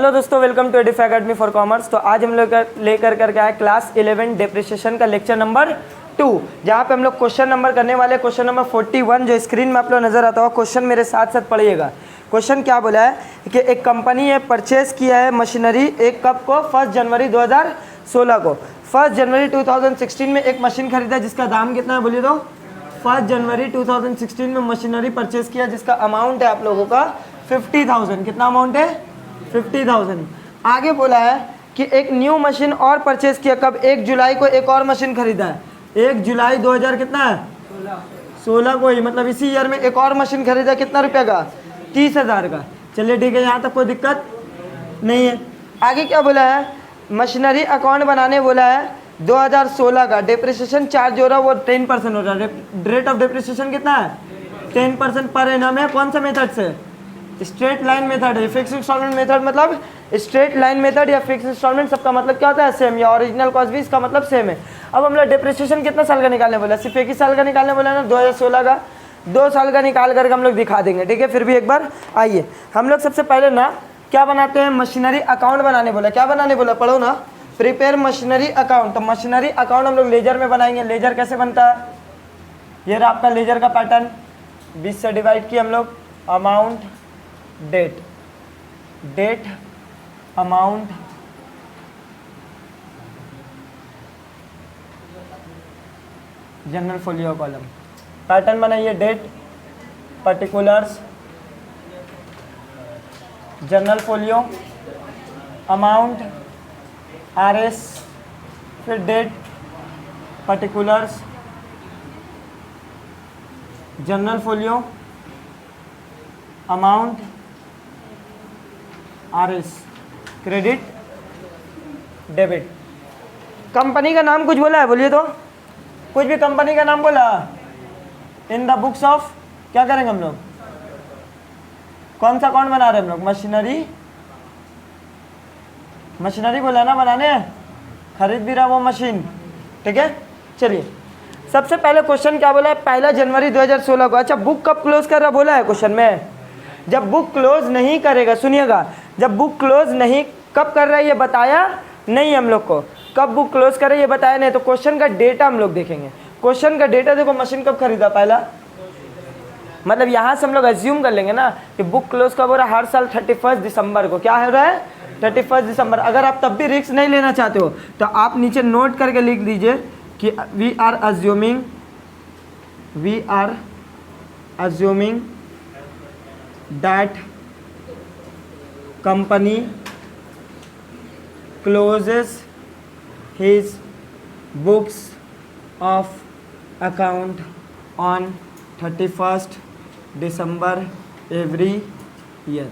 Hello दोस्तों, welcome to Edif academy for commerce. तो आज हम लोग लेकर करके आए क्लास 11 डेप्रिसिएशन का लेक्चर नंबर 2, जहाँ पे हम लोग क्वेश्चन नंबर करने वाले क्वेश्चन नंबर 41 जो स्क्रीन में आप लोग नजर आता हो। क्वेश्चन मेरे साथ साथ पढ़िएगा। क्वेश्चन क्या बोला है कि एक कंपनी ने परचेज किया है मशीनरी एक कप को 1 जनवरी 2016 को। 1 जनवरी 2016 में एक मशीन खरीदा जिसका दाम कितना है बोलिए तो। 1 जनवरी 2016 में मशीनरी परचेज किया जिसका अमाउंट है आप लोगों का 50,000। कितना अमाउंट है? 50,000। आगे बोला है कि एक न्यू मशीन और परचेज किया कब? 1 जुलाई को एक और मशीन खरीदा है। 1 जुलाई 2000 कितना है? 16 को ही, मतलब इसी ईयर में एक और मशीन खरीदा। कितना रुपये का? 30,000 का। चलिए ठीक है, यहाँ तक कोई दिक्कत नहीं है। आगे क्या बोला है? मशीनरी अकाउंट बनाने बोला है 2016 का। डेप्रिसिएशन चार्ज हो रहा है वो 10% हो रहा है। रेट ऑफ डेप्रिसिएशन कितना है? 10% पर एनम है। कौन सा मेथड से? स्ट्रेट लाइन मेथड है। फिक्स इंस्टॉलमेंट मेथड मतलब स्ट्रेट लाइन मेथड या फिक्स इंस्टॉलमेंट, सबका मतलब क्या होता है? सेम। या ओरिजिनल कॉस्ट भी इसका मतलब सेम है। अब हम लोग डेप्रिसिएशन कितना साल का निकालने बोला? सिर्फ एक ही साल का निकालने बोला ना, 2016 का। 2 साल का निकाल करके हम लोग दिखा देंगे, ठीक है। फिर भी एक बार आइए, हम लोग सबसे पहले ना क्या बनाते हैं? मशीनरी अकाउंट बनाने बोला। क्या बनाने बोला? पढ़ो ना, प्रिपेयर मशीनरी अकाउंट। तो मशीनरी अकाउंट हम लोग लेजर में बनाएंगे। लेजर कैसे बनता है? ये रहा आपका लेजर का पैटर्न। 20 से डिवाइड किया हम लोग। Amount, date, date, amount, general folio column. Pattern बनाइए। Date, particulars, general folio, amount, RS, फिर date, particulars, general folio, amount, RS, credit, debit. Company का नाम कुछ बोला है बोलिए तो। कुछ भी कंपनी का नाम बोला इन द बुक्स ऑफ। क्या करेंगे हम लोग? कौन सा अकाउंट बना रहे हैं हम लोग? मशीनरी। मशीनरी बोला ना बनाने, खरीद भी रहा वो मशीन, ठीक है। चलिए, सबसे पहले क्वेश्चन क्या बोला है? 1 जनवरी 2016 को। अच्छा, बुक कब क्लोज कर रहा बोला है क्वेश्चन में? जब बुक क्लोज नहीं करेगा, सुनिएगा, जब बुक क्लोज नहीं कब कर रहा है ये बताया नहीं हम लोग को। कब बुक क्लोज करे ये बताया नहीं। तो क्वेश्चन का डेटा हम लोग देखेंगे। क्वेश्चन का डेटा देखो, मशीन कब खरीदा पहला, मतलब यहाँ से हम लोग एज्यूम कर लेंगे ना कि बुक क्लोज कब हो रहा है? हर साल 31 दिसंबर को। क्या हो रहा है? 31 दिसंबर। अगर आप तब भी रिस्क नहीं लेना चाहते हो तो आप नीचे नोट करके लिख दीजिए कि we are assuming that company closes his books of account on 31st December every year।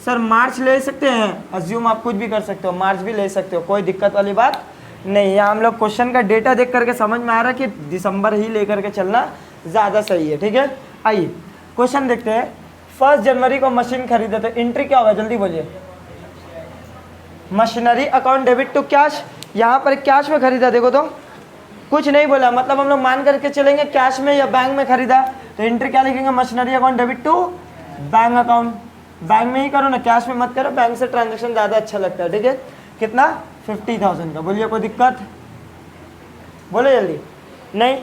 Sir March ले सकते हैं, अज्यूम आप कुछ भी कर सकते हो, मार्च भी ले सकते हो, कोई दिक्कत वाली बात नहीं। यहाँ हम लोग क्वेश्चन का डेटा देख करके समझ में आ रहा है कि दिसंबर ही लेकर के चलना ज़्यादा सही है, ठीक है। आइए क्वेश्चन देखते हैं। 1 जनवरी को मशीन खरीदे तो एंट्री क्या होगा? जल्दी बोलिए। Machinery account debit to cash. यहाँ पर कैश में खरीदा, देखो तो कुछ नहीं बोला, मतलब हम लोग मान करके चलेंगे कैश में या बैंक में खरीदा। तो एंट्री क्या लिखेंगे? Machinery account debit to bank account. Bank में ही करो ना, कैश में मत करो, बैंक से ट्रांजेक्शन ज़्यादा अच्छा लगता है, ठीक है। कितना? 50,000 का। बोलिए कोई दिक्कत? बोलो जल्दी। नहीं।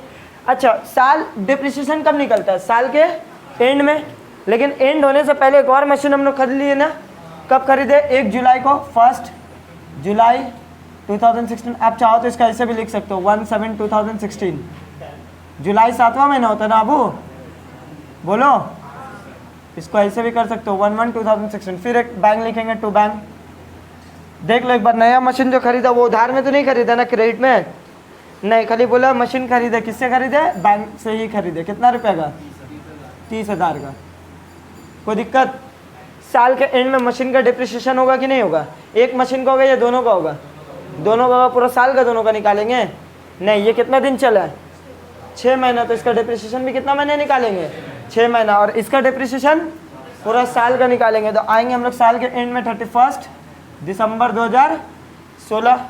अच्छा, साल डिप्रिसिएशन कब निकलता है? साल के एंड में। लेकिन एंड होने से पहले एक और मशीन हम लोग खरीद लिए ना। कब खरीदे? 1 जुलाई को। 1 जुलाई 2016। आप चाहो तो इसका ऐसे भी लिख सकते हो 17/2016। जुलाई 7वां महीना होता है ना अबू, बोलो। इसको ऐसे भी कर सकते हो 1/1/2016। फिर एक बैंक लिखेंगे, टू बैंक। देख लो एक बार, नया मशीन जो खरीदा वो उधार में तो नहीं खरीदा ना, क्रेडिट में नहीं, खाली बोला मशीन खरीदे। किससे खरीदे? बैंक से ही खरीदे। कितना रुपये का? 30,000 का। कोई दिक्कत? साल के एंड में मशीन का डिप्रिसिएशन होगा कि नहीं होगा? एक मशीन का होगा या दोनों का होगा? दोनों का होगा। पूरा साल का दोनों का निकालेंगे? नहीं। ये कितना दिन चला है? 6 महीना। तो इसका डिप्रिसिएशन भी कितना महीने निकालेंगे? 6 महीना। और इसका डिप्रिसिएशन पूरा साल का निकालेंगे। तो आएंगे हम लोग साल के एंड में 31 दिसंबर 2016।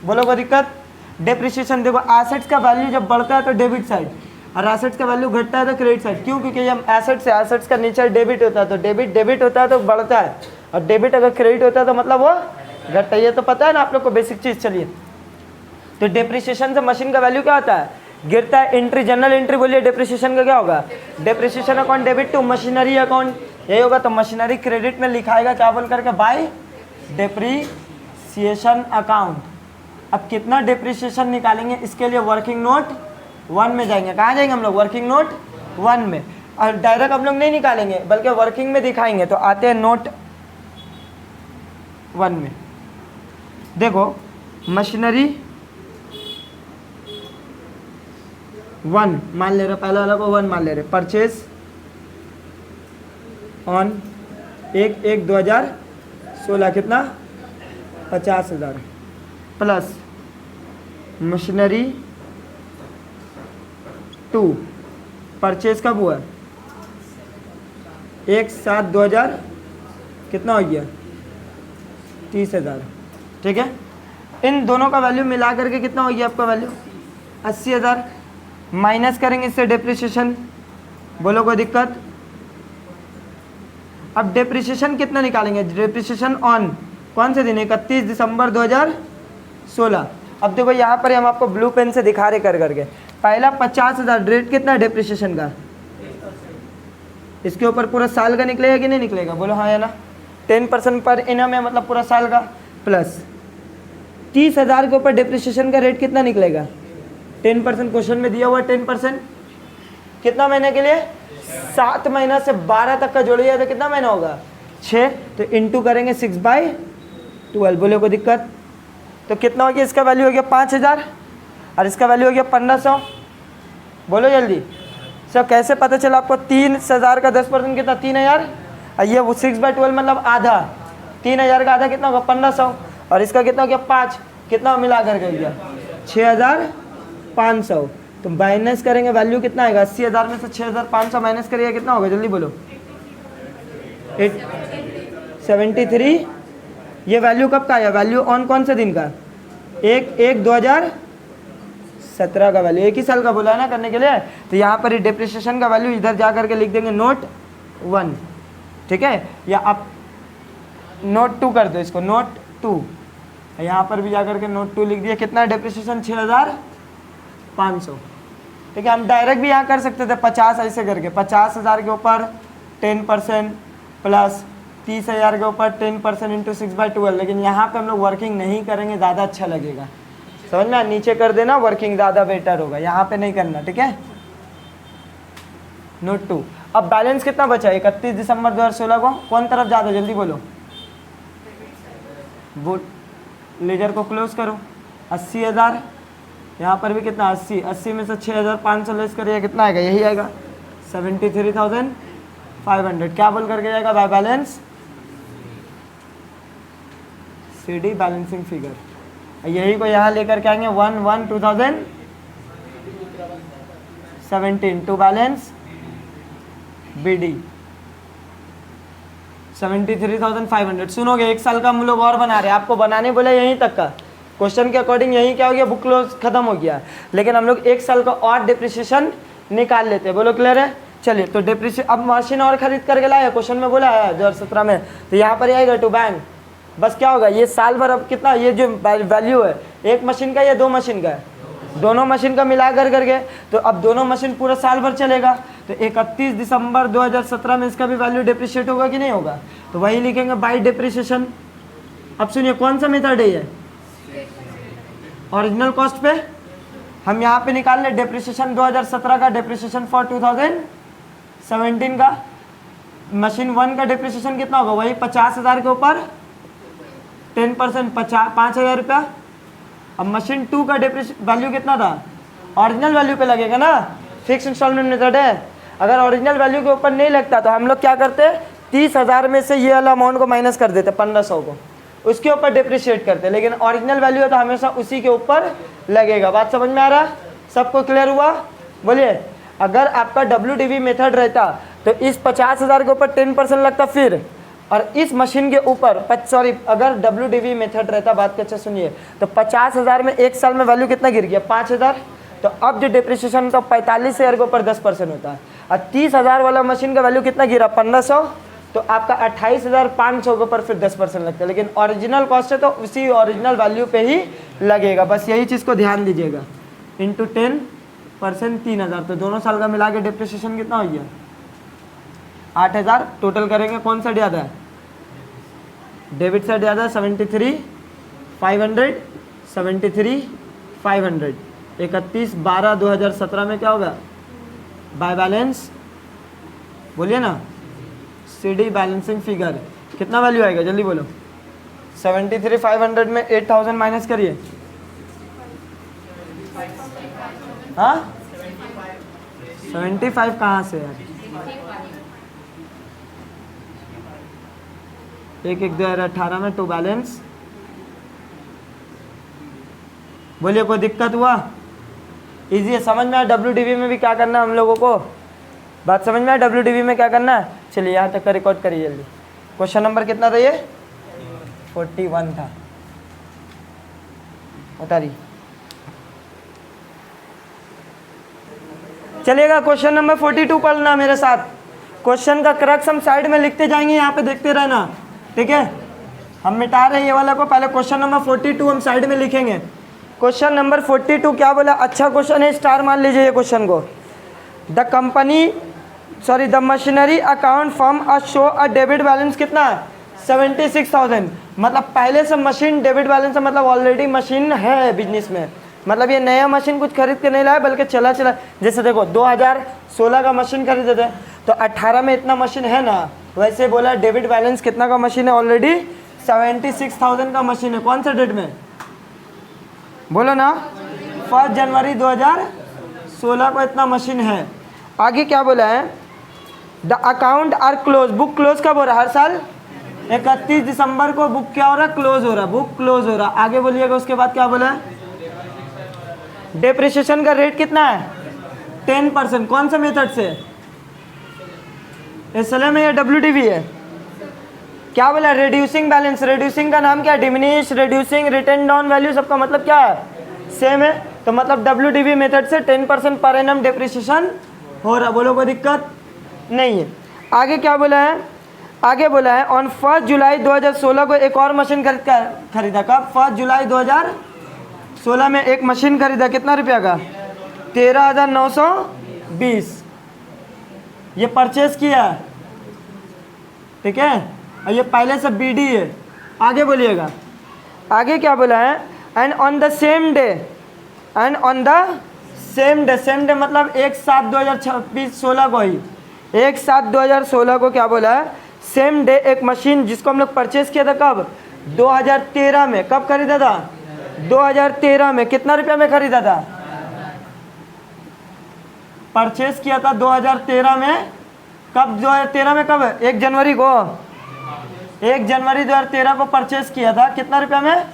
बोलो कोई दिक्कत? डिप्रिसिएशन देखो, एसेट्स का वैल्यू जब बढ़ता है तो डेबिट साइड, और एसेट्स का वैल्यू घटता है तो क्रेडिट साइड। क्यों? क्योंकि ये एसेट्स है, एसेट्स का नेचर डेबिट होता है, तो डेबिट होता है तो बढ़ता है, और डेबिट अगर क्रेडिट होता है तो मतलब वो घटता है। ये तो पता है ना आप लोग को बेसिक चीज़। चलिए, तो डेप्रिसिएशन से मशीन का वैल्यू क्या होता है, गिरता है। एंट्री, जनरल एंट्री बोलिए डेप्रिसिएशन का क्या होगा, depreciation account debit to machinery account, यही होगा। तो मशीनरी क्रेडिट में लिखाएगा क्या बोल करके, बाय डेप्रिसिएशन अकाउंट। अब कितना डेप्रिसिएशन निकालेंगे, इसके लिए वर्किंग नोट 1 में जाएंगे। कहाँ जाएंगे हम लोग, वर्किंग नोट 1 में। और डायरेक्ट हम लोग नहीं निकालेंगे बल्कि वर्किंग में दिखाएंगे। तो आते हैं नोट 1 में। देखो मशीनरी 1 मान ले रहे, पहला वाला को 1 मान ले रहे। परचेज ऑन 1/1/2016 कितना, 50,000 प्लस मशीनरी 2 परचेज कब हुआ, 1/7/2000 कितना हो गया, 30,000। ठीक है, इन दोनों का वैल्यू मिला करके कितना हो गया आपका वैल्यू, 80,000। माइनस करेंगे इससे डेप्रिसिएशन, बोलो कोई दिक्कत। अब डेप्रिसिएशन कितना निकालेंगे, डेप्रिसिएशन ऑन कौन से दिन, 31 दिसंबर 2016। अब देखो यहाँ पर हम आपको ब्लू पेन से दिखा रहे कर करके। पहला 50,000 रेट कितना है डेप्रिसिएशन का, इसके ऊपर पूरा साल का निकलेगा कि नहीं निकलेगा, बोलो हाँ या ना। 10% पर इनम है, मतलब पूरा साल का। प्लस 30,000 के ऊपर डेप्रिसिएशन का रेट कितना निकलेगा, 10%। क्वेश्चन में दिया हुआ 10%। कितना महीने के लिए, 7 महीना से 12 तक का जोड़िए तो कितना महीना होगा, 6। तो इंटू करेंगे 6/12, बोले कोई दिक्कत। तो कितना हो गया, इसका वैल्यू हो गया 5,000 और इसका वैल्यू हो गया 1,500। बोलो जल्दी सब, कैसे पता चला आपको। 3,000 का 10% कितना, 3,000। और ये 6/12 मतलब आधा, 3,000 का आधा कितना होगा, 1,500। और इसका कितना हो गया 5, कितना मिला करके हो गया 6,500। तो माइनस करेंगे वैल्यू कितना आएगा, 80,000 में से 6,500 माइनस करिएगा कितना होगा, जल्दी बोलो, 73। ये वैल्यू कब का आया, वैल्यू ऑन कौन से दिन का, 1/1/2017 का वैल्यू, एक ही साल का बोला है ना करने के लिए। तो यहाँ पर डेप्रिसिएशन का वैल्यू इधर जा करके लिख देंगे नोट 1। ठीक है, या आप नोट 2 कर दो इसको, नोट 2। यहाँ पर भी जा करके नोट 2 लिख दिया। कितना डेप्रिसिएशन, 6,500। ठीक है, हम डायरेक्ट भी यहाँ कर सकते थे 50 ऐसे करके, 50,000 के ऊपर 10% प्लस 30,000 के ऊपर 10% इंटू 6/12। लेकिन यहाँ पे हम लोग वर्किंग नहीं करेंगे, ज़्यादा अच्छा लगेगा, समझ में। नीचे कर देना, वर्किंग ज़्यादा बेटर होगा, यहाँ पे नहीं करना। ठीक है, नोट 2। अब बैलेंस कितना बचा, 31 दिसंबर 2016 को कौन तरफ ज़्यादा, जल्दी बोलो। वो लेजर को क्लोज करो, 80,000। यहाँ पर भी कितना, 80 में से 6,500 लेस करिए, कितना आएगा, यही आएगा 73,500। क्या बोल करके जाएगा, by balance CD balancing figure. यही को यहाँ लेकर के आएंगे 1/1/2017 टू बैलेंस BD 73,500। सुनोगे, एक साल का हम लोग और बना रहे हैं, आपको बनाने बोला यहीं तक का। क्वेश्चन के अकॉर्डिंग यही क्या हो गया, बुक क्लोज खत्म हो गया। लेकिन हम लोग एक साल का और डिप्रिसिएशन निकाल लेते हैं, बोलो क्लियर है। चलिए, तो डिप्रिसिएशन, अब मशीन और खरीद करके लाया, क्वेश्चन में बोला है 2017 में, तो यहाँ पर आएगा टू बैंक। बस क्या होगा, ये साल भर अब कितना, ये जो वैल्यू है एक मशीन का या 2 मशीन का है, दोनों मशीन का मिला कर करके। तो अब दोनों मशीन पूरा साल भर चलेगा। तो 31 दिसंबर 2017 में इसका भी वैल्यू डिप्रिशिएट होगा कि नहीं होगा, तो वही लिखेंगे बाय डिप्रिसिएशन। अब सुनिए, कौन सा मेथड है ये, ओरिजिनल कॉस्ट पे। हम यहाँ पे निकाल लें डिप्रिसिएशन 2017 का, डिप्रिसिएशन फॉर 2017 का। मशीन 1 का डिप्रिसिएशन कितना होगा, वही 50,000 के ऊपर 10% 5,000 रुपया। अब मशीन 2 का वैल्यू कितना था, ओरिजिनल वैल्यू पे लगेगा ना, फिक्स इंस्टॉलमेंट मेथड है। अगर ओरिजिनल वैल्यू के ऊपर नहीं लगता तो हम लोग क्या करते, 30,000 में से ये वाला अमाउंट को माइनस कर देते, 1,500 को, उसके ऊपर डिप्रिशिएट करते। लेकिन ओरिजिनल वैल्यू है तो हमेशा उसी के ऊपर लगेगा। बात समझ में आ रहा, सबको क्लियर हुआ, बोलिए। अगर आपका WDV मेथड रहता तो इस 50,000 के ऊपर 10% लगता फिर, और इस मशीन के ऊपर अगर WDV मेथड रहता, बात को अच्छा सुनिए, तो 50,000 में एक साल में वैल्यू कितना गिर गया, 5,000। तो अब जो डिप्रिसिएशन तो 45,000 के ऊपर 10% होता है। और 30,000 वाला मशीन का वैल्यू कितना गिरा, 1,500। तो आपका 28,500 के ऊपर फिर 10% लगता है, लेकिन ओरिजिनल कॉस्ट है तो उसी ओरिजिनल वैल्यू पे ही लगेगा। बस यही चीज़ को ध्यान दीजिएगा। इंटू 10% 3,000, तो दोनों साल का मिला के डिप्रिसिएशन कितना हो गया 8,000। टोटल करेंगे कौन सा ज़्यादा है, डेबिट साइड ज़्यादा है 73,500, 73,500। 31/12/2017 में क्या होगा बाय बैलेंस, बोलिए ना, सीडी बैलेंसिंग फिगर कितना वैल्यू आएगा, जल्दी बोलो। 73,500 में 8,000 माइनस करिए, हाँ 75 कहाँ से यार, 1/1/2018 में टू बैलेंस। बोलिए कोई दिक्कत हुआ, इजी है, समझ में आया। WDV में भी क्या करना है हम लोगों को, बात समझ में आया। WDV में क्या करना है, चलिए यहाँ तक का रिकॉर्ड करिए जल्दी। क्वेश्चन नंबर कितना था ये, 41 था, उतारिए। चलिएगा क्वेश्चन नंबर 42 पढ़ना मेरे साथ। क्वेश्चन का क्रक्स हम साइड में लिखते जाएंगे, यहाँ पे देखते रहना, ठीक है। हम मिटा रहे हैं ये वाला को, पहले क्वेश्चन नंबर 42 हम साइड में लिखेंगे। क्वेश्चन नंबर 42 क्या बोला, अच्छा क्वेश्चन है, स्टार मान लीजिए ये क्वेश्चन को। The machinery account form a show a debit balance कितना है 76,000। मतलब पहले से मशीन डेबिट बैलेंस है, मतलब ऑलरेडी मशीन है बिजनेस में, मतलब ये नया मशीन कुछ खरीद के नहीं लाया बल्कि चला जैसे देखो 2016 का मशीन खरीदे थे तो 18 में इतना मशीन है ना, वैसे बोला डेबिट बैलेंस कितना का मशीन है, ऑलरेडी 76,000 का मशीन है। कौन सा डेट में बोलो ना, 1 जनवरी 2016 को इतना मशीन है। आगे क्या बोला है, the account are close, book close कब हो रहा है, हर साल 31 दिसंबर को बुक क्या हो रहा है, क्लोज हो रहा है, बुक क्लोज हो रहा है। आगे बोलिएगा उसके बाद क्या बोला है, डेप्रिसिएशन का रेट कितना है 10%। कौन सा मेथड से, SLM है या WDV है, क्या बोला, रिड्यूसिंग बैलेंस। रिड्यूसिंग का नाम क्या है, diminish, reducing, return down value, सबका मतलब क्या है, सेम है। तो मतलब WDV मेथड से 10% पर एनम डेप्रिसिएशन हो रहा, बोलो कोई दिक्कत नहीं है। आगे क्या बोला है, आगे बोला है ऑन 1 जुलाई 2016 को एक और मशीन खरीदा। कब, 1 जुलाई 2016 में एक मशीन खरीदा, कितना रुपया का, 13,920। ये परचेज किया, ठीक है, और ये पहले से BD है। आगे बोलिएगा, आगे क्या बोला है, and on the same day, and on the same day, same day मतलब 1/7/2016 को ही, 1/7/2016 को क्या बोला है, सेम डे एक मशीन जिसको हम लोग परचेज किया था, कब, 2013 में। कब खरीदा था, 2013 में। कितना रुपया में खरीदा था, परचेज किया था 2013 में। कब, 2013 में, कब, 1 जनवरी को, 1 जनवरी 2013 को परचेज किया था। कितना रुपया में,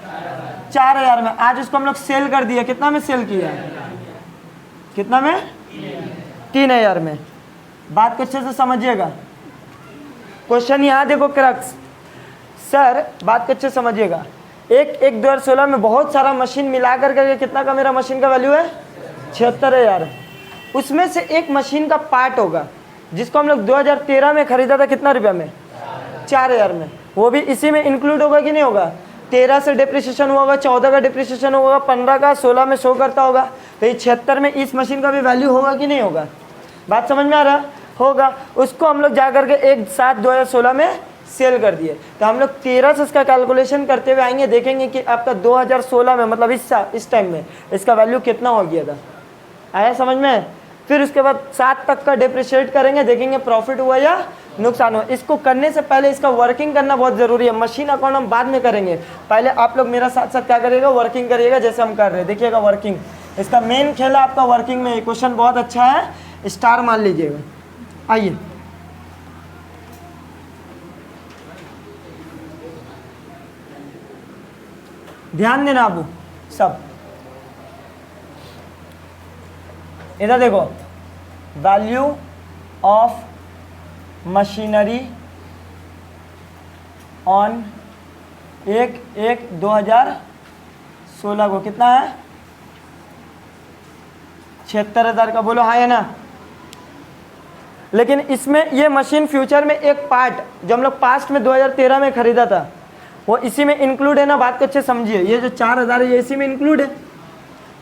4,000 में। आज उसको हम लोग सेल कर दिया, कितना में सेल किया, कितना में, 3,000 में। बात को अच्छे से समझिएगा। क्वेश्चन यहाँ देखो क्रक्स, सर बात को अच्छे से समझिएगा। 1/1/2016 में बहुत सारा मशीन मिला करके कितना का मेरा मशीन का वैल्यू है 76,000। उसमें से एक मशीन का पार्ट होगा जिसको हम लोग 2013 में खरीदा था, कितना रुपया में, 4,000 में। वो भी इसी में इंक्लूड होगा कि नहीं होगा, 13 से डिप्रिसिएशन हुआ होगा, 14 का डिप्रिसिएशन होगा, 15 का, 16 में शो करता होगा। तो ये 76 में इस मशीन का भी वैल्यू होगा कि नहीं होगा, बात समझ में आ रहा, होगा। उसको हम लोग जा करके 1/7/2016 में सेल कर दिए। तो हम लोग 13 से इसका कैलकुलेशन करते हुए आएंगे, देखेंगे कि आपका 2016 में मतलब इस टाइम में इसका वैल्यू कितना हो गया था। आया समझ में। फिर उसके बाद 7 तक का डिप्रिशिएट करेंगे, देखेंगे प्रॉफिट हुआ या नुकसान हुआ। इसको करने से पहले इसका वर्किंग करना बहुत ज़रूरी है। मशीन अकाउंट हम बाद में करेंगे, पहले आप लोग मेरा साथ साथ क्या करिएगा, वर्किंग करिएगा जैसे हम कर रहे हैं। देखिएगा वर्किंग, इसका मेन खेल है आपका वर्किंग में। क्वेश्चन बहुत अच्छा है, स्टार मान लीजिएगा। आइए ध्यान देना आप सब, इधर देखो, वैल्यू ऑफ मशीनरी ऑन 1/1/2016 को कितना है 76,000 का, बोलो हाँ या ना। लेकिन इसमें ये मशीन फ्यूचर में एक पार्ट जो हम लोग पास्ट में 2013 में खरीदा था वो इसी में इंक्लूड है ना, बात को अच्छे समझिए। ये जो 4000 है ये इसी में इंक्लूड है।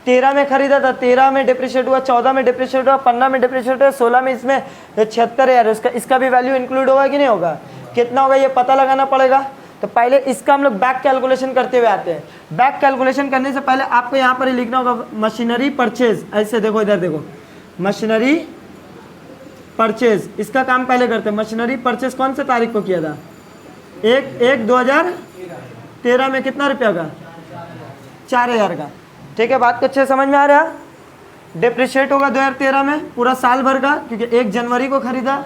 13 में खरीदा था, 13 में डिप्रिशिएट हुआ, 14 में डिप्रिशिएट हुआ, 15 में डिप्रिशिएट हुआ, 16 में इसमें 76,000 इसका भी वैल्यू इंक्लूड होगा कि नहीं होगा, कितना होगा ये पता लगाना पड़ेगा। तो पहले इसका हम लोग बैक कैलकुलेशन करते हुए आते हैं। बैक कैलकुलेशन करने से पहले आपको यहाँ पर ही लिखना होगा मशीनरी परचेज। ऐसे देखो, इधर देखो, मशीनरी परचेज, इसका काम पहले करते हैं। मशीनरी परचेज कौन से तारीख को किया था? 1/1/2013 में कितना रुपया का? 4000 का। ठीक है, बात को अच्छे समझ में आ रहा है। डिप्रिशिएट होगा 2013 में पूरा साल भर का, क्योंकि 1 जनवरी को खरीदा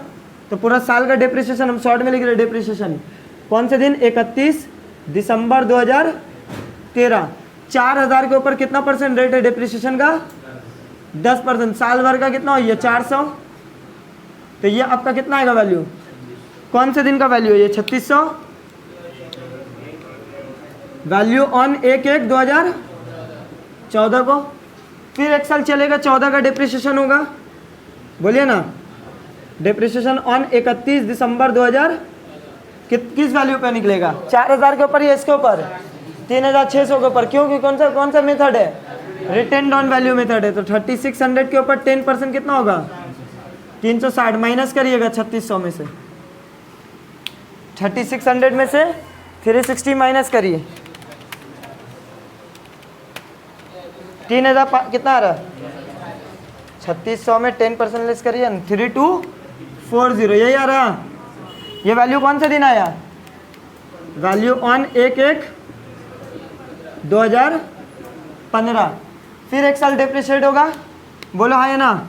तो पूरा साल का डिप्रिशिएशन हम शॉर्ट में लिख रहे हैं। डिप्रिशिएशन कौन से दिन? 31 दिसंबर 2013। 4000 के ऊपर कितना परसेंट रेट है डिप्रिशिएशन का? 10%। साल भर का कितना हो? ये 400। तो ये आपका कितना आएगा वैल्यू? कौन से दिन का वैल्यू है ये? 3600 वैल्यू ऑन 1/1/2014 को। फिर एक साल चलेगा, 14 का डिप्रिशिएशन होगा, बोलिए ना। डिप्रिशिएशन ऑन 31 दिसंबर 2000 किस वैल्यू पे निकलेगा? 4000 के ऊपर या इसके ऊपर? 3600 के ऊपर। क्यों? कौन सा मेथड है? रिटेन ऑन वैल्यू मेथड है। तो 3600 के ऊपर 10% कितना होगा? 360। माइनस करिएगा 3600 में से, 3600 में से 360 माइनस करिए, 3000 कितना आ रहा? 3600 में 10% लेस करिए, 3240, यही आ रहा। ये वैल्यू कौन से दिन आया? Value on 1/1/2015। फिर एक साल डिप्रिशिएट होगा, बोलो हाँ या ना।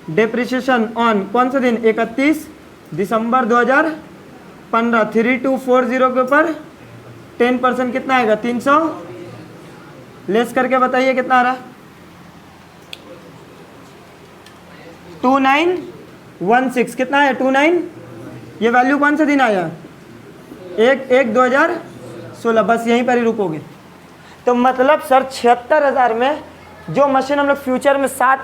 डिप्रिशिएशन ऑन कौन से दिन? 31 दिसंबर 2015। 3240 के ऊपर 10% कितना आएगा? 300 लेस करके बताइए कितना आ रहा? 2916। कितना है? 29। ये वैल्यू कौन सा दिन आया? 1/1/2016। बस यहीं पर ही रुकोगे। तो मतलब सर 76,000 में जो मशीन हम लोग फ्यूचर में 7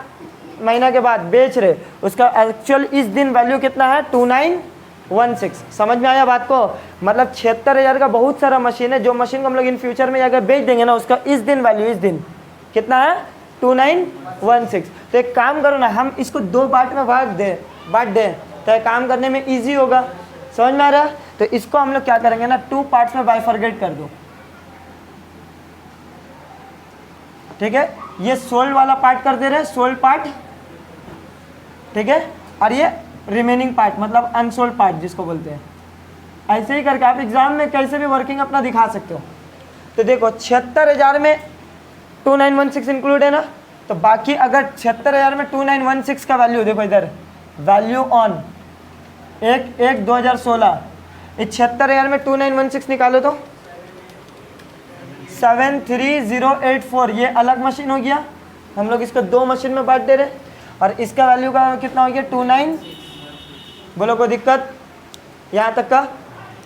महीना के बाद बेच रहे, उसका एक्चुअल इस दिन वैल्यू कितना है? 2916। समझ में आया बात को? मतलब 76,000 का बहुत सारा मशीन है, जो मशीन को हम लोग इन फ्यूचर में अगर बेच देंगे ना, उसका इस दिन वैल्यू इस दिन कितना है? 2916। तो एक काम करो ना, हम इसको 2 पार्ट में बांट दें तो काम करने में ईजी होगा। समझ में आ रहा है? तो इसको हम लोग क्या करेंगे ना, 2 पार्ट्स में बाइफरगेट कर दो। ठीक है, ये सोल्ड वाला पार्ट कर दे रहे हैं, सोल्ड पार्ट, ठीक है, और ये रिमेनिंग पार्ट मतलब अनसोल्ड पार्ट जिसको बोलते हैं। ऐसे ही करके आप एग्जाम में कैसे भी वर्किंग अपना दिखा सकते हो। तो देखो 76,000 में 2916 इंक्लूड है ना, तो बाकी अगर 76,000 में 2916 का वैल्यू देखो इधर, वैल्यू ऑन 1/1/2016, इस 76,000 में 2916 निकालो तो 73084। ये अलग मशीन हो गया, हम लोग इसको 2 मशीन में बांट दे रहे, और इसका वैल्यू का कितना हो गया? 29। बोलो कोई दिक्कत यहाँ तक का?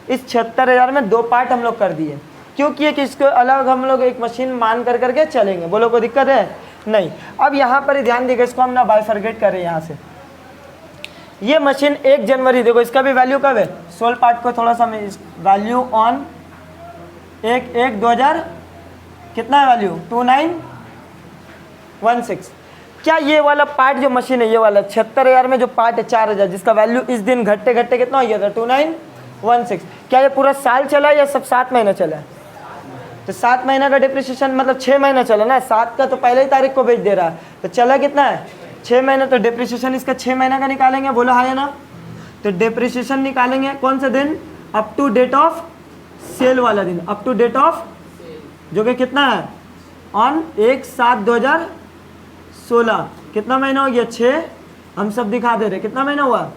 इस 76,000 में 2 पार्ट हम लोग कर दिए। क्यों किए? कि इसको अलग हम लोग एक मशीन मान कर करके चलेंगे। बोलो कोई दिक्कत है? नहीं। अब यहाँ पर ही ध्यान देगा, इसको हम ना बाइफरगेट कर रहे हैं यहाँ से। ये मशीन 1 जनवरी, देखो इसका भी वैल्यू कब है? सोल्ड पार्ट को थोड़ा सा वैल्यू ऑन 1/1/2000 कितना है वैल्यू? 2916। क्या ये वाला पार्ट जो मशीन है, ये वाला 76,000 में जो पार्ट है 4000, जिसका वैल्यू इस दिन घटते घटते कितना हो गया था? 2916। क्या ये पूरा साल चला या सब 7 महीना चला? तो 7 महीना का डिप्रिसिएशन मतलब 6 महीना चला ना। 7 का तो पहले ही तारीख को बेच दे रहा है, तो चला कितना है? 6 महीना। तो डिप्रिसिएशन इसका 6 महीना का निकालेंगे, बोलो हाँ या ना। तो डिप्रिसिएशन निकालेंगे कौन सा दिन? Up to date of sale वाला दिन, अप टू डेट ऑफ, जो कि कितना है? ऑन 1/7/2016। कितना महीना हो गया? 6। हम सब दिखा दे रहे कितना महीना हुआ।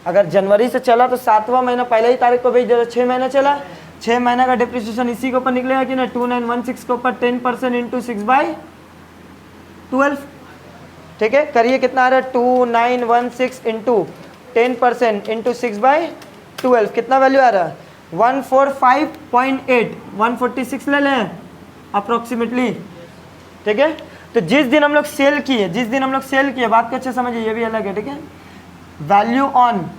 अगर जनवरी से चला तो 7वां महीना पहले ही तारीख को बेच दे रहा, 6 महीना चला। 6 महीना का डिप्रिसिएशन इसी के ऊपर निकलेगा कि ना? 2916 के ऊपर 10% इंटू 6/12। ठीक है, करिए कितना आ रहा है? 2916 इंटू 10% इंटू 6/12 कितना वैल्यू आ रहा है? 145.8, 146 ले लें अप्रोक्सीमेटली। ठीक है, तो जिस दिन हम लोग सेल किए, बात को अच्छे समझिए, ये भी अलग है। ठीक है, value on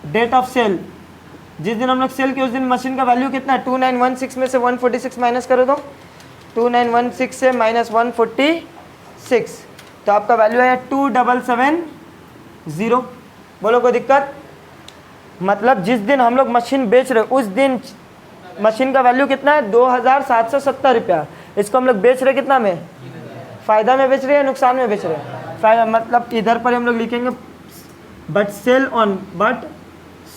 date of sale, जिस दिन हम लोग सेल किए उस दिन मशीन का वैल्यू कितना है, 2916 में से 146 माइनस करो तो 2916 से माइनस 146, तो आपका वैल्यू है 2770। बोलो कोई दिक्कत? मतलब जिस दिन हम लोग मशीन बेच रहे उस दिन मशीन का वैल्यू कितना है, 2770 रुपया। इसको हम लोग बेच रहे कितना में, फ़ायदा में बेच रहे हैं, नुकसान में बेच रहे हैं, फ़ायदा। मतलब इधर पर हम लोग लिखेंगे but sale on, but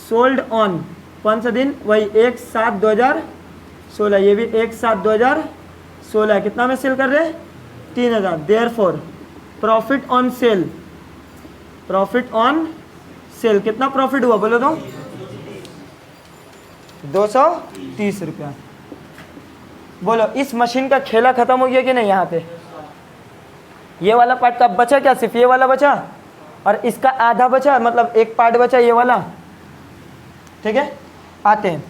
sold on कौन सा दिन, वही 1/7/2016, ये भी 1/7/2016 कितना में सेल कर रहे हैं, 3000। Therefore profit on sale, profit on sale कितना प्रॉफिट हुआ बोलो तो, 230 रुपया। बोलो इस मशीन का खेला खत्म हो गया कि नहीं? यहाँ पे ये वाला पार्ट का बचा क्या, सिर्फ ये वाला बचा और इसका आधा बचा, मतलब एक पार्ट बचा ये वाला। ठीक है, आते हैं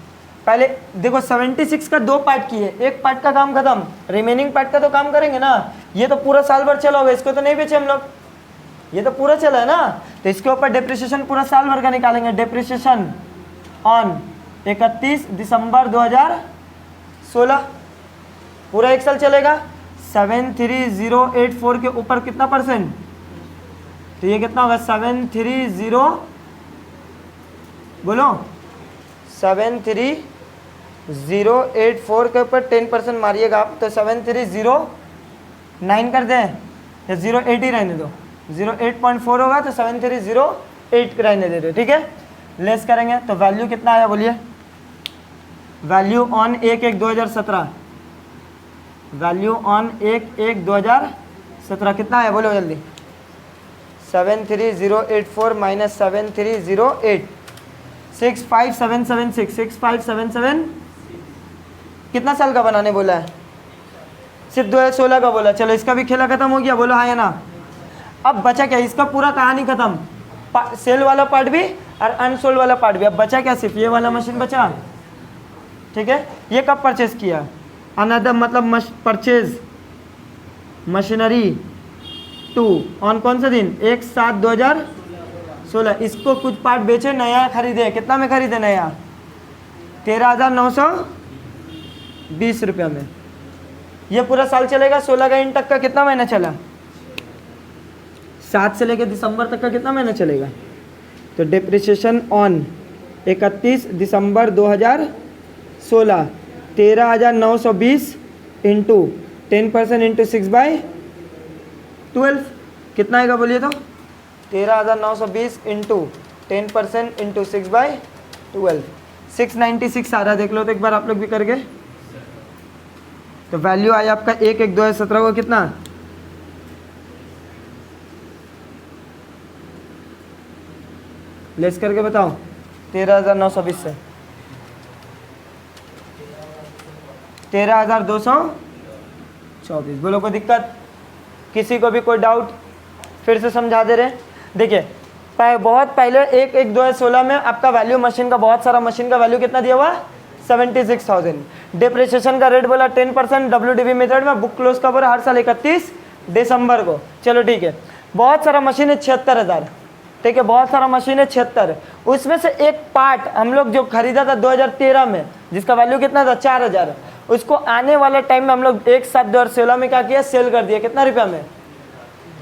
पहले देखो 76 का 2 पार्ट किए, एक पार्ट का काम खत्म, रिमेनिंग पार्ट का तो काम करेंगे ना। ये तो पूरा साल भर चला होगा, इसको तो नहीं बेचे हम लोग, ये तो पूरा चला है ना, तो इसके ऊपर डिप्रिसिएशन पूरा साल भर का निकालेंगे। डिप्रिसिएशन ऑन 31 दिसंबर 2016, पूरा एक साल चलेगा। 73084 के ऊपर कितना परसेंट, तो ये कितना होगा 730, बोलो 73084 के ऊपर 10% मारिएगा आप, तो 7309 कर दें या 08 ही रहने दो, 08.4 होगा तो 7308 रहने दे दो। ठीक है, लेस करेंगे तो वैल्यू कितना आया बोलिए, वैल्यू ऑन 1/1/2017, वैल्यू ऑन 1/1/2017 कितना आया बोलो जल्दी, 73084 माइनस 7308, 65776, 65776 कितना साल का बनाने बोला है, सिर्फ 2016 का बोला। चलो इसका भी खेला खत्म हो गया, बोलो हाँ या ना। अब बचा क्या, इसका पूरा कहानी खत्म, सेल वाला पार्ट भी और अनसोल्ड वाला पार्ट भी। अब बचा क्या, सिर्फ ये वाला मशीन बचा। ठीक है, ये कब परचेज किया, अनदर मतलब परचेज मशीनरी 2 ऑन कौन सा दिन, 1/7/2016। इसको कुछ पार्ट बेचे, नया खरीदे, कितना में खरीदे नया, 13,920 रुपया में। ये पूरा साल चलेगा, 16 का इन तक का कितना महीना चला, 7 से लेकर दिसंबर तक का कितना महीना चलेगा। तो depreciation on 31 December 2016 13,920 into 10% into 6/12 कितना आएगा बोलिए तो, 13,920 इंटू 10% इंटू 6/12 696 आ रहा, देख लो तो एक बार आप लोग भी करके। तो वैल्यू आया आपका 1/1/2017 को कितना, लेस करके बताओ, 13,920 से 13,224। बोलो कोई दिक्कत, किसी को भी कोई डाउट, फिर से समझा दे रहे। देखिए बहुत पहले 1/1/2016 में आपका वैल्यू मशीन का, बहुत सारा मशीन का वैल्यू कितना दिया हुआ, 76,000। डिप्रिसिएशन का रेट बोला 10%, WDV मेथड में बुक क्लोज का बोला हर साल 31 दिसंबर को। चलो ठीक है, बहुत सारा मशीन है 76,000। ठीक है, बहुत सारा मशीन है 76, उसमें से एक पार्ट हम लोग जो खरीदा था 2013 में, जिसका वैल्यू कितना था 4000, उसको आने वाले टाइम में हम लोग 1/7/2016 में क्या किया, सेल कर दिया, कितना रुपया में,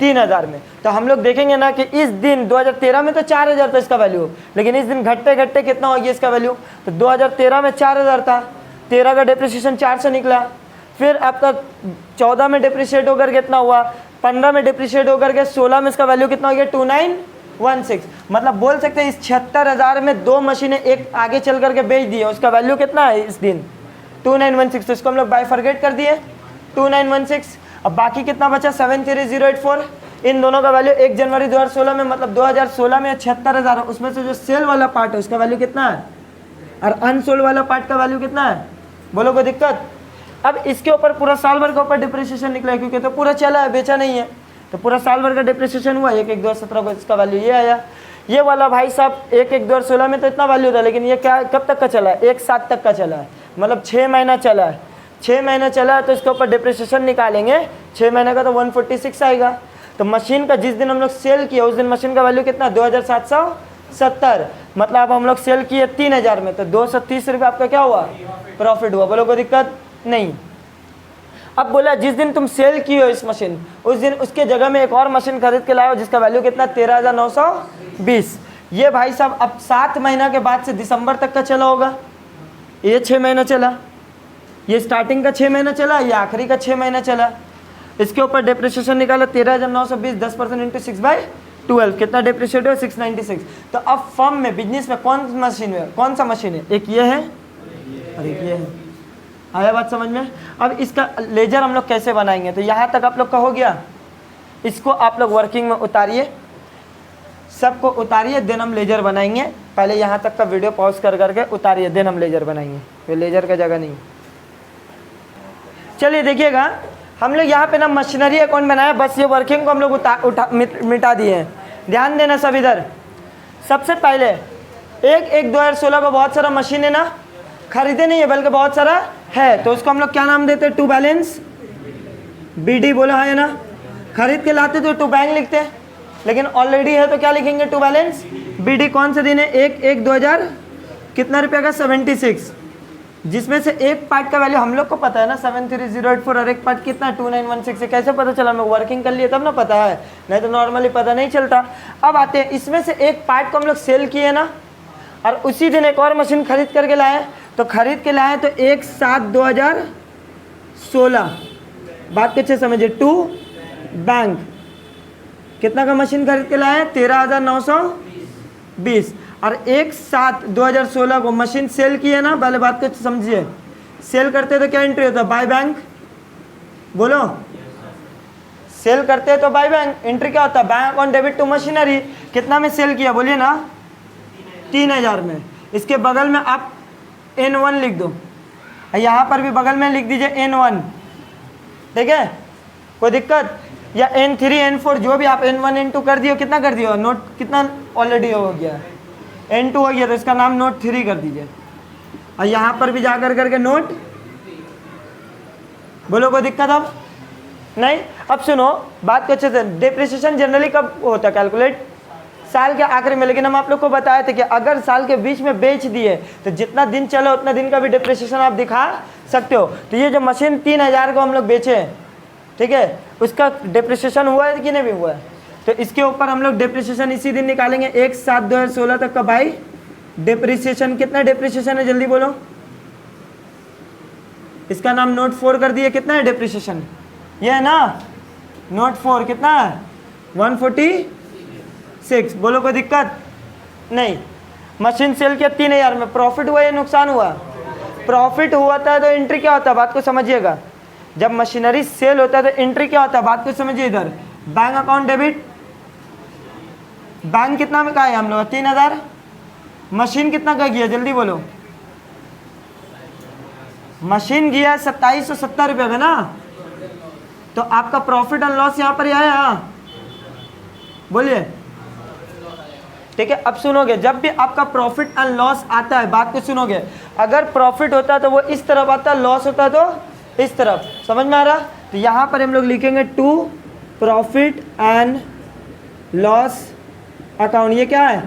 3000 में। तो हम लोग देखेंगे ना कि इस दिन 2013 में तो 4000 था इसका वैल्यू, लेकिन इस दिन घटते घटते कितना हो गया इसका वैल्यू। तो 2013 में 4000 था, 13 का डिप्रिसिएशन 4 से निकला, फिर आपका 14 में डिप्रिशिएट होकर कितना हुआ, 15 में डिप्रिशिएट होकर के 16 में इसका वैल्यू कितना हो गया 2916। मतलब बोल सकते हैं इस 76,000 में 2 मशीनें एक आगे चल करके बेच दी है, उसका वैल्यू कितना है इस दिन 2916। तो इसको हम लोग बाइफरगेट कर दिए 2916। अब बाकी कितना बचा 73084, इन दोनों का वैल्यू 1 जनवरी 2016 में, मतलब 2016 में 76,000, उसमें से जो सेल वाला पार्ट है उसका वैल्यू कितना है और अनसोल्ड वाला पार्ट का वैल्यू कितना है, बोलो कोई दिक्कत। अब इसके ऊपर पूरा साल भर के ऊपर डिप्रिसिएशन निकला, क्योंकि तो पूरा चला है, बेचा नहीं है, तो पूरा साल भर का डिप्रिसिएशन हुआ 1/1/2017 को, इसका वैल्यू ये आया। ये वाला भाई साहब 1/1/2016 में तो इतना वैल्यू था, लेकिन ये क्या कब तक का चला है, 1/7 तक का चला है, मतलब 6 महीना चला है। 6 महीना चला है तो इसके ऊपर डिप्रिसिएशन निकालेंगे, 6 महीने का तो 146 आएगा। तो मशीन का जिस दिन हम लोग सेल किया उस दिन मशीन का वैल्यू कितना 2770, मतलब अब हम लोग सेल किए 3000 में, तो 230 रुपये आपका क्या हुआ, प्रॉफिट हुआ। बोलो कोई दिक्कत नहीं। अब बोला जिस दिन तुम सेल की हो इस मशीन, उस दिन उसके जगह में एक और मशीन खरीद के लाओ जिसका वैल्यू कितना 13,920। ये भाई साहब अब 7 महीना के बाद से दिसंबर तक का चला होगा, ये 6 महीना चला, ये स्टार्टिंग का 6 महीना चला, ये आखिरी का 6 महीना चला। इसके ऊपर डिप्रिसिएशन निकाला 13,920, 10% इंटू 6/12 कितना डिप्रिशिएट है 696। तो अब फर्म में बिजनेस में कौन सा मशीन है, एक ये है और एक ये है। आया बात समझ में। अब इसका लेजर हम लोग कैसे बनाएंगे, तो यहाँ तक आप लोग का हो गया। इसको आप लोग वर्किंग में उतारिए, सबको उतारिए, देन हम लेजर बनाएंगे। पहले यहाँ तक का वीडियो पॉज कर करके उतारिए, देन हम लेजर बनाएंगे, ये लेजर का जगह नहीं। चलिए देखिएगा, हम लोग यहाँ पे ना मशीनरी अकाउंट बनाया, बस ये वर्किंग को हम लोग मिटा दिए हैं। ध्यान देना सब इधर। सबसे पहले 1/1/2016 का बहुत सारा मशीन है ना, खरीदे नहीं है बल्कि बहुत सारा है, तो उसको हम लोग क्या नाम देते हैं, टू बैलेंस BD। बोलो हाँ है ना, खरीद के लाते तो टू बैंक लिखते हैं, लेकिन ऑलरेडी है तो क्या लिखेंगे, टू बैलेंस BD। कौन से दिन है, 1/1/2000 कितना रुपये का 76, जिसमें से एक पार्ट का वैल्यू हम लोग को पता है ना 73084 और एक पार्ट कितना 2916 है। कैसे पता चला, मैं वर्किंग कर लिए तब ना पता है, नहीं तो नॉर्मली पता नहीं चलता। अब आते हैं, इसमें से एक पार्ट को हम लोग सेल किए ना, और उसी दिन एक और मशीन खरीद करके लाए, तो खरीद के लाए तो 1/7/2016, बात अच्छे समझिए, टू बैंक कितना का मशीन खरीद के लाए 13,920, और 1/7/2016 को मशीन सेल की है ना। पहले बात को समझिए, सेल करते तो क्या एंट्री होता है, बाय बैंक। बोलो सेल करते तो बाय बैंक, एंट्री क्या होता है, bank account debit to machinery. कितना में सेल किया बोलिए ना, 3000 में। इसके बगल में आप N1 लिख दो, यहाँ पर भी बगल में लिख दीजिए N1, ठीक है, कोई दिक्कत, या N3 N4 जो भी आप N1 N2 कर दियो, कितना कर दियो, नोट कितना ऑलरेडी हो गया, N2 हो गया, तो इसका नाम नोट 3 कर दीजिए, और यहाँ पर भी जाकर करके नोट। बोलो कोई दिक्कत अब नहीं। अब सुनो बात को अच्छे से, डिप्रिसिएशन जनरली कब होता है कैलकुलेट, साल के आखिरी में, लेकिन हम आप लोग को बताए थे कि अगर साल के बीच में बेच दिए तो जितना दिन चला उतना दिन का भी डिप्रिसिएशन आप दिखा सकते हो। तो ये जो मशीन 3000 को हम लोग बेचे, ठीक है, उसका डिप्रिसिएशन हुआ है कि नहीं भी हुआ है, तो इसके ऊपर हम लोग डिप्रिसिएशन इसी दिन निकालेंगे 1/7/2016 तक का। भाई डिप्रिसिएशन कितना डिप्रिसिएशन है, जल्दी बोलो, इसका नाम नोट 4 कर दिए। कितना है डिप्रिसिएशन, ये है ना नोट 4, कितना है 146। बोलो कोई दिक्कत नहीं। मशीन सेल किया 3000 में, प्रॉफिट हुआ या नुकसान हुआ, प्रॉफिट हुआ था, तो एंट्री क्या होता है, बात को समझिएगा। जब मशीनरी सेल होता है तो एंट्री क्या होता है, बात को समझिए इधर, बैंक अकाउंट डेबिट, बैंक कितना में का है हम लोग 3000, मशीन कितना का गया, जल्दी बोलो, मशीन गया 2770 रुपये का ना, तो आपका प्रॉफिट एंड लॉस यहाँ पर आया, बोलिए, ठीक है। अब सुनोगे, जब भी आपका प्रॉफिट एंड लॉस आता है, बात को सुनोगे, अगर प्रॉफिट होता है तो वो इस तरफ आता है, लॉस होता है तो इस तरफ, समझ में आ रहा। तो यहाँ पर हम लोग लिखेंगे to profit and loss account, ये क्या है,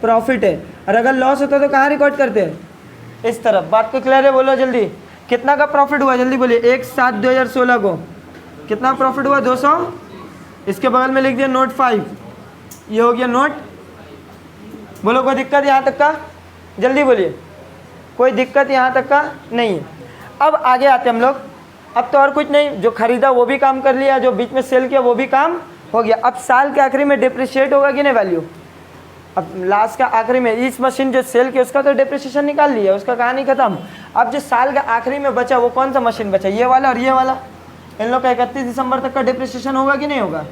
प्रॉफिट है, और अगर लॉस होता तो कहाँ रिकॉर्ड करते हैं, इस तरफ। बात को क्लियर है, बोलो जल्दी, कितना का प्रॉफिट हुआ, जल्दी बोलिए। 1/7/2016 को कितना प्रॉफिट हुआ 200, इसके बगल में लिख दिया नोट 5, ये हो गया नोट। बोलो कोई दिक्कत यहाँ तक का, जल्दी बोलिए, कोई दिक्कत यहाँ तक का नहीं है। अब आगे आते हम लोग, अब तो और कुछ नहीं, जो खरीदा वो भी काम कर लिया, जो बीच में सेल किया वो भी काम हो गया। अब साल के आखिरी में डिप्रिशिएट होगा कि नहीं वैल्यू, अब लास्ट का आखिरी में इस मशीन जो सेल किया उसका तो डिप्रिसिएशन निकाल लिया, उसका कहानी खत्म। अब जो साल के आखिरी में बचा वो कौन सा मशीन बचा, ये वाला और ये वाला, इन लोग का 31 दिसंबर तक का डिप्रिसिएशन होगा कि नहीं होगा।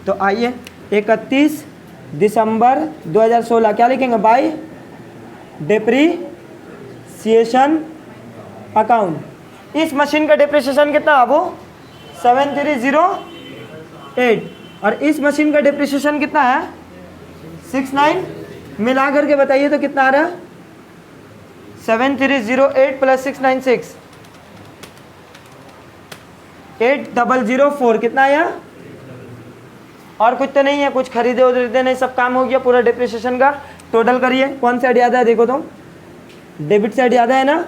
तो आइए 31 दिसंबर 2016 क्या लिखेंगे, बाय डिप्रिसिएशन अकाउंट। इस मशीन का डिप्रिसिएशन कितना बाबू 7308, और इस मशीन का डिप्रिसिएशन कितना है 69, मिला करके बताइए तो कितना आ रहा है 7308 प्लस 696 8004, कितना आया और कुछ तो नहीं है, कुछ खरीदे उधरीदे नहीं, सब काम हो गया पूरा डिप्रिसिएशन का। टोटल करिए, कौन साइड याद है देखो तो, डेबिट साइड याद है ना,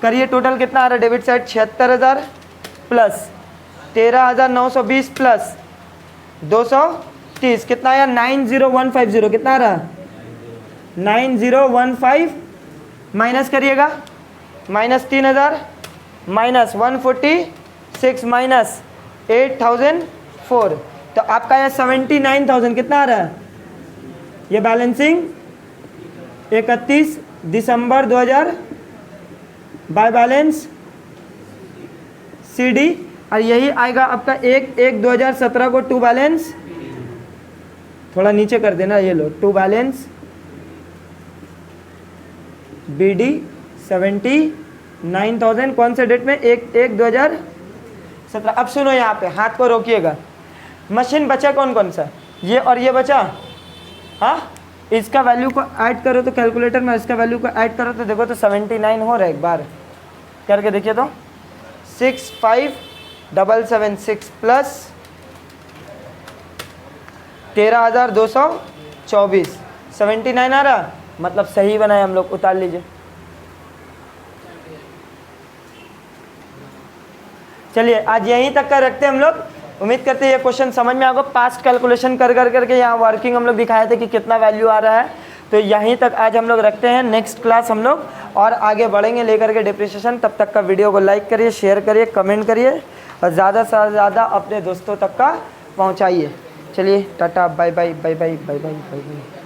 करिए टोटल कितना आ रहा है डेबिट साइड 76,000 प्लस 13,920 प्लस 230 कितना आया 90,150 कितना आ रहा 9015 माइनस करिएगा माइनस 3,000 माइनस 146 माइनस 8,004 तो आपका यह 79,000 कितना आ रहा है। ये balancing 31 December 2000 by balance CD और यही आएगा आपका 1/1/2017 को टू बैलेंस, थोड़ा नीचे कर देना, ये लो टू बैलेंस BD 79,000 कौन से डेट में 1/1/2017। अब सुनो यहाँ पे हाथ को रोकिएगा, मशीन बचा कौन कौन सा, ये और ये बचा। हाँ इसका वैल्यू को ऐड करो तो कैलकुलेटर में इसका वैल्यू को ऐड करो तो देखो तो 79 हो रहा है, एक बार करके देखिए तो 65,776 प्लस 13,224 79 आ रहा, मतलब सही बनाए हम लोग, उतार लीजिए। चलिए आज यहीं तक का रखते हैं हम लोग। उम्मीद करते हैं ये क्वेश्चन समझ में आएगा। पास्ट कैलकुलेशन कर करके यहाँ वर्किंग हम लोग दिखाए थे कि कितना वैल्यू आ रहा है, तो यहीं तक आज हम लोग रखते हैं। नेक्स्ट क्लास हम लोग और आगे बढ़ेंगे लेकर के डिप्रिसिएशन। तब तक का वीडियो को लाइक करिए, शेयर करिए, कमेंट करिए और ज़्यादा से ज़्यादा अपने दोस्तों तक का पहुँचाइए। चलिए ta-ta, bye bye bye bye bye bye bye bye.